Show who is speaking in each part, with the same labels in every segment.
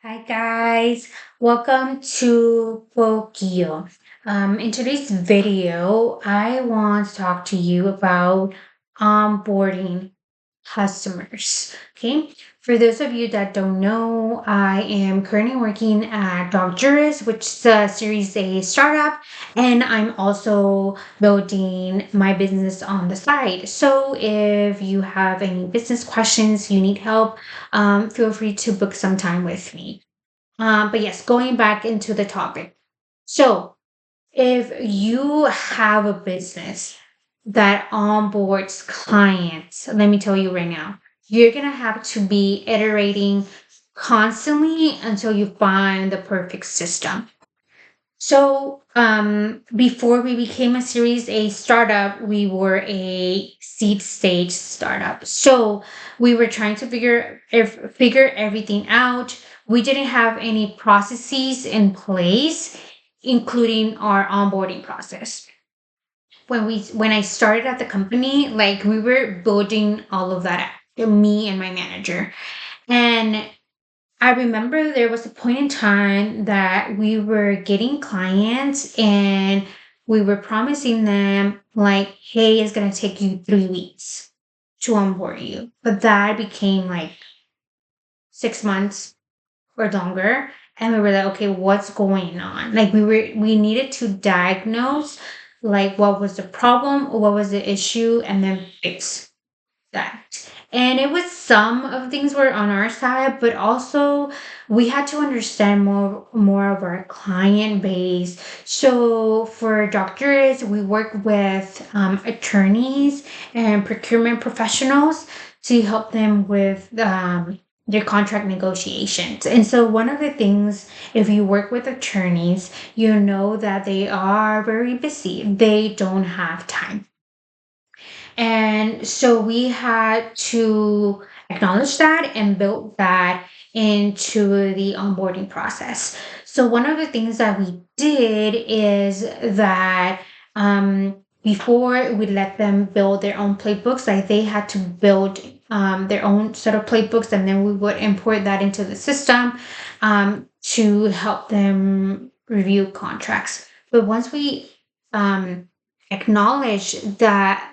Speaker 1: Hi guys, welcome to Pokio. In today's video, I want to talk to you about onboarding customers. Okay, for those of you that don't know, I am currently working at Dog Juris, which is a Series A startup, and I'm also building my business on the side. So if you have any business questions, you need help, feel free to book some time with me. But yes, going back into the topic. So, if you have a business that onboards clients, let me tell you right now, you're going to have to be iterating constantly until you find the perfect system. So, before we became a Series A startup, we were a seed stage startup. So, we were trying to figure everything out. We didn't have any processes in place, including our onboarding process. When I started at the company, like we were building all of that out, me and my manager. And I remember there was a point in time that we were getting clients and we were promising them, like, hey, it's going to take you 3 weeks to onboard you. But that became like 6 months or longer. And we were like, okay, what's going on? Like, we needed to diagnose, like, what was the problem, what was the issue, and then fix that. And it was some of things were on our side, but also we had to understand more of our client base. So for doctors, we work with attorneys and procurement professionals to help them with their contract negotiations. And so one of the things, if you work with attorneys, you know that they are very busy. They don't have time, and so we had to acknowledge that and build that into the onboarding process. So one of the things that we did is that before we let them build their own playbooks, like they had to build their own set of playbooks, and then we would import that into the system to help them review contracts. But once we acknowledge that,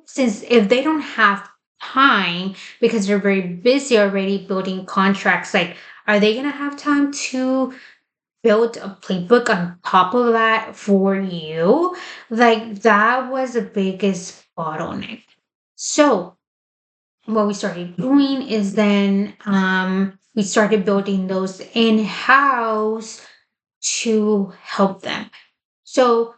Speaker 1: since if they don't have time because they're very busy already building contracts, like are they gonna have time to build a playbook on top of that for you? Like that was the biggest bottleneck. So what we started doing is then we started building those in-house to help them. So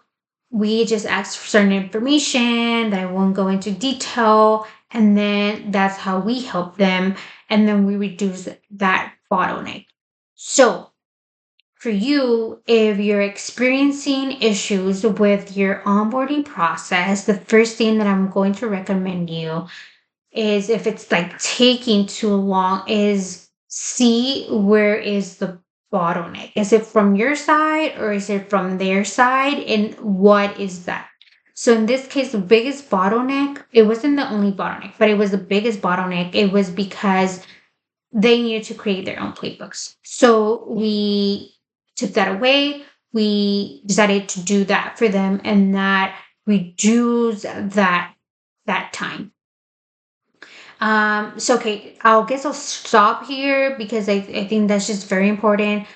Speaker 1: we just asked for certain information that I won't go into detail, and then that's how we help them, and then we reduce that bottleneck. So for you, if you're experiencing issues with your onboarding process, the first thing that I'm going to recommend you is, if it's like taking too long, is see where is the bottleneck. Is it from your side or is it from their side? And what is that? So in this case, the biggest bottleneck, it wasn't the only bottleneck, but it was the biggest bottleneck. It was because they needed to create their own playbooks. So we took that away. We decided to do that for them, and that reduced that time. So okay, I'll guess I'll stop here because I think that's just very important.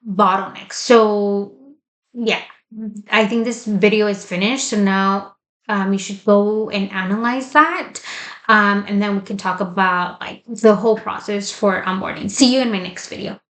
Speaker 1: Bottlenecks. So yeah, I think this video is finished. So now you should go and analyze that. And then we can talk about like the whole process for onboarding. See you in my next video.